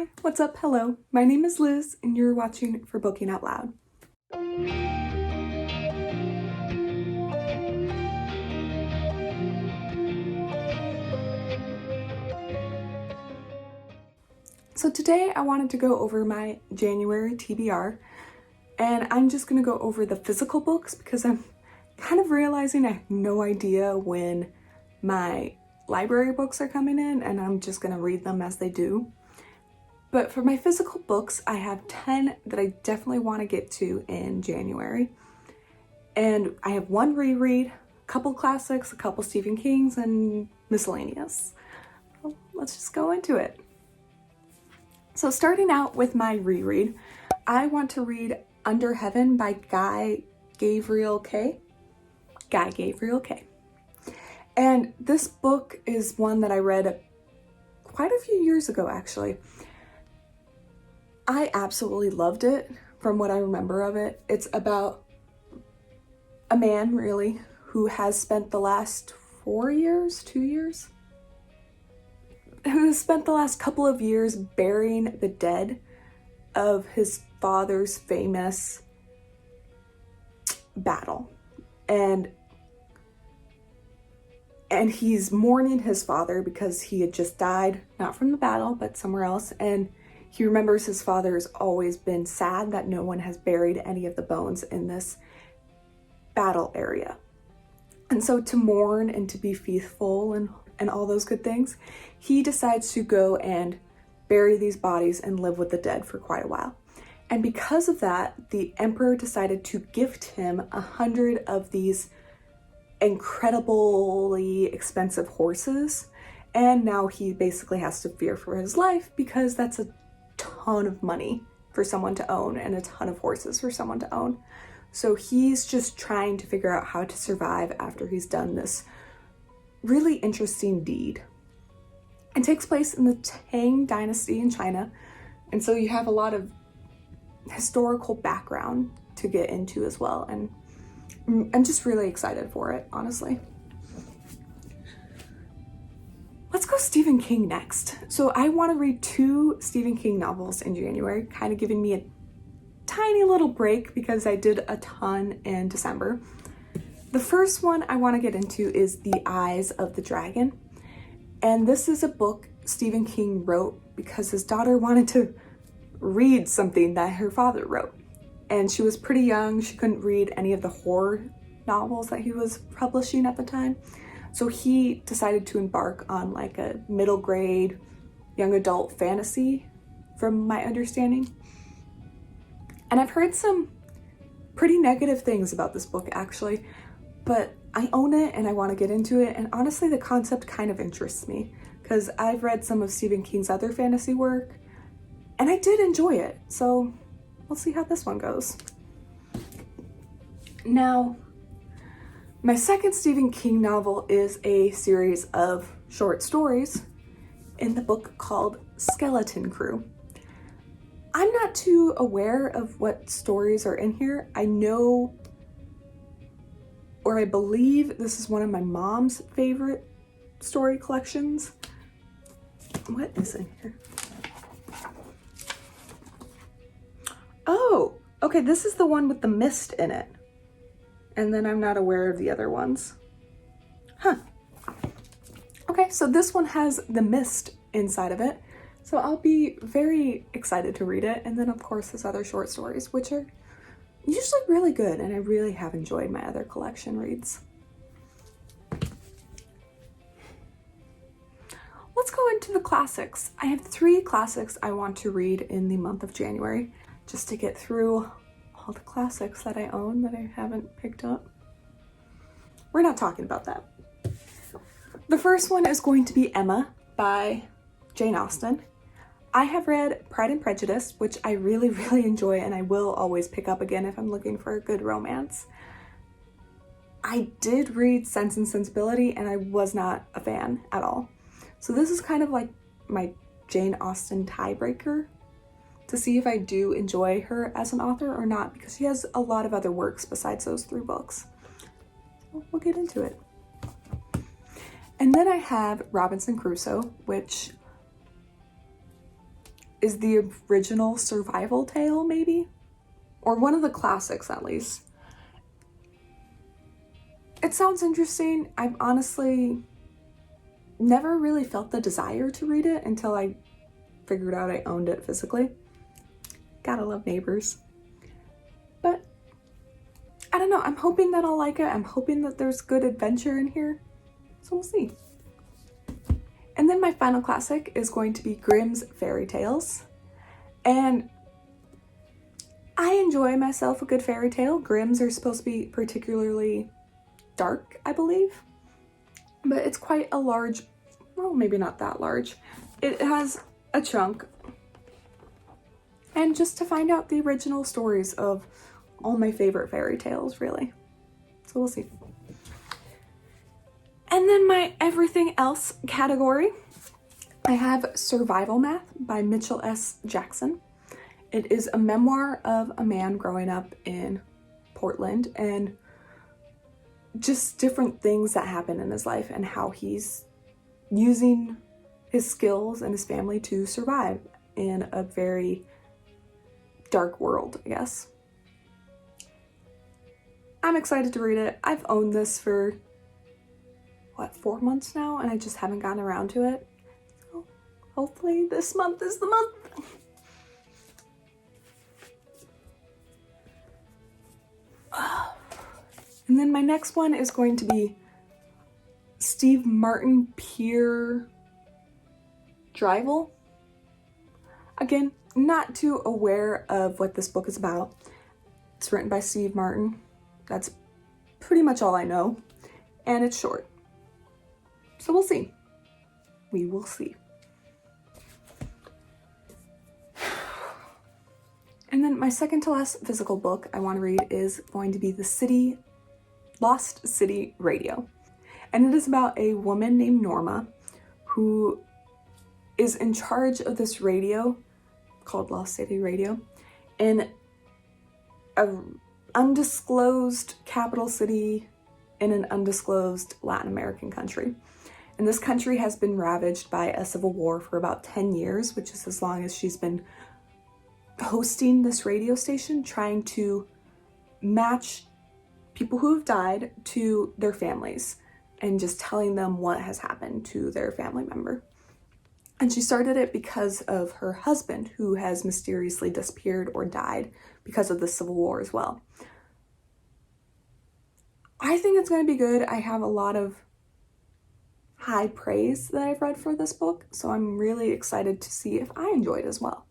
Hi, what's up? Hello, my name is Liz and you're watching For Booking Out Loud. So today I wanted to go over my January TBR, and I'm just gonna go over the physical books because I'm kind of realizing I have no idea when my library books are coming in, and I'm just gonna read them as they do. But for my physical books, I have 10 that I definitely want to get to in January. And I have one reread, a couple classics, a couple Stephen Kings, and miscellaneous. Well, let's just go into it. So starting out with my reread, I want to read Under Heaven by Gavriel K. And this book is one that I read quite a few years ago, actually. I absolutely loved it from what I remember of it. It's about a man, really, who has spent the last 2 years, who has spent the last couple of years burying the dead of his father's famous battle. And he's mourning his father because he had just died, not from the battle, but somewhere else. And he remembers his father has always been sad that no one has buried any of the bones in this battle area. And so to mourn and to be faithful and all those good things, he decides to go and bury these bodies and live with the dead for quite a while. And because of that, the emperor decided to gift him 100 of these incredibly expensive horses. And now he basically has to fear for his life because that's a ton of money for someone to own and a ton of horses for someone to own. So he's just trying to figure out how to survive after he's done this really interesting deed. It takes place in the Tang Dynasty in China, and so you have a lot of historical background to get into as well, and I'm just really excited for it, honestly. Let's go Stephen King next. So I want to read 2 Stephen King novels in January, kind of giving me a tiny little break because I did a ton in December. The first one I want to get into is The Eyes of the Dragon. And this is a book Stephen King wrote because his daughter wanted to read something that her father wrote. And she was pretty young. She couldn't read any of the horror novels that he was publishing at the time. So he decided to embark on like a middle grade, young adult fantasy, from my understanding. And I've heard some pretty negative things about this book, actually, but I own it and I want to get into it. And honestly, the concept kind of interests me because I've read some of Stephen King's other fantasy work and I did enjoy it. So we'll see how this one goes. Now, my second Stephen King novel is a series of short stories in the book called Skeleton Crew. I'm not too aware of what stories are in here. I know, or I believe this is one of my mom's favorite story collections. What is in here? Oh, okay, this is the one with the mist in it. And then I'm not aware of the other ones. Huh. Okay, so this one has the mist inside of it. So I'll be very excited to read it. And then of course his other short stories, which are usually really good. And I really have enjoyed my other collection reads. Let's go into the classics. I have 3 classics I want to read in the month of January, just to get through all the classics that I own that I haven't picked up. We're not talking about that. The first one is going to be Emma by Jane Austen. I have read Pride and Prejudice, which I really, really enjoy and I will always pick up again if I'm looking for a good romance. I did read Sense and Sensibility and I was not a fan at all. So this is kind of like my Jane Austen tiebreaker to see if I do enjoy her as an author or not, because she has a lot of other works besides those 3 books. We'll get into it. And then I have Robinson Crusoe, which is the original survival tale, maybe? Or one of the classics, at least. It sounds interesting. I've honestly never really felt the desire to read it until I figured out I owned it physically. Gotta love Neighbors. But I don't know, I'm hoping that I'll like it. I'm hoping that there's good adventure in here. So we'll see. And then my final classic is going to be Grimm's Fairy Tales. And I enjoy myself a good fairy tale. Grimm's are supposed to be particularly dark, I believe. But it's quite a large, well, maybe not that large. It has a chunk. And just to find out the original stories of all my favorite fairy tales, really. So we'll see. And then my everything else category, I have Survival Math by Mitchell S. Jackson. It is a memoir of a man growing up in Portland and just different things that happen in his life and how he's using his skills and his family to survive in a very dark world, I guess. I'm excited to read it. I've owned this for, 4 months now, and I just haven't gotten around to it. So hopefully this month is the month. And then my next one is going to be Steve Martin Peer Drivel. Again, not too aware of what this book is about. It's written by Steve Martin. That's pretty much all I know. And it's short. So we'll see. We will see. And then my second to last physical book I want to read is going to be Lost City Radio. And it is about a woman named Norma who is in charge of this radio called Lost City Radio in an undisclosed capital city in an undisclosed Latin American country. And this country has been ravaged by a civil war for about 10 years, which is as long as she's been hosting this radio station, trying to match people who have died to their families and just telling them what has happened to their family member. And she started it because of her husband, who has mysteriously disappeared or died because of the Civil War as well. I think it's going to be good. I have a lot of high praise that I've read for this book, so I'm really excited to see if I enjoy it as well.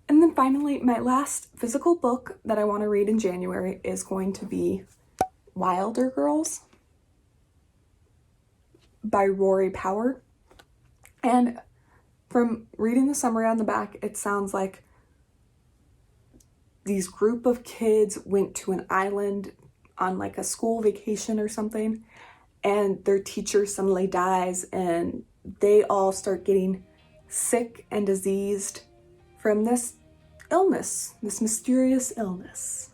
And then finally, my last physical book that I want to read in January is going to be Wilder Girls by Rory Power. And from reading the summary on the back, it sounds like these group of kids went to an island on like a school vacation or something, and their teacher suddenly dies, and they all start getting sick and diseased from this illness, this mysterious illness.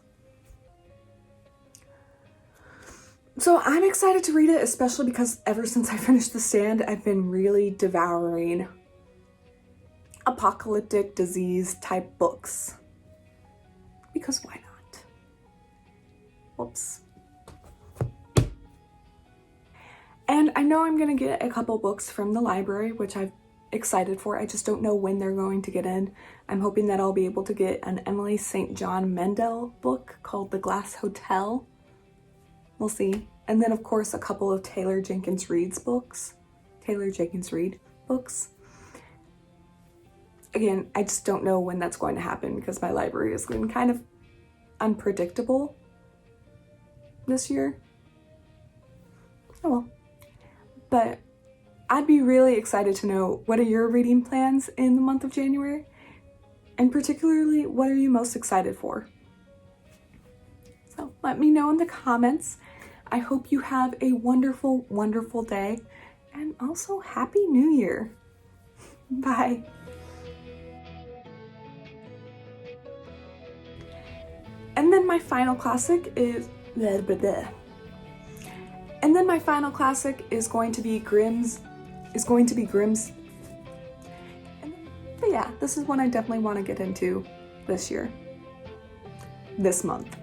So I'm excited to read it, especially because ever since I finished The Stand, I've been really devouring apocalyptic disease type books. Because why not? Whoops. And I know I'm gonna get a couple books from the library, which I'm excited for. I just don't know when they're going to get in. I'm hoping that I'll be able to get an Emily St. John Mandel book called The Glass Hotel. We'll see. And then of course a couple of Taylor Jenkins Reid books. Again, I just don't know when that's going to happen because my library has been kind of unpredictable this year. Oh well. But I'd be really excited to know, what are your reading plans in the month of January? And particularly, what are you most excited for? So let me know in the comments. I hope you have a wonderful, wonderful day. And also, Happy New Year. Bye. And then my final classic is going to be Grimm's But yeah, this is one I definitely want to get into this year. This month.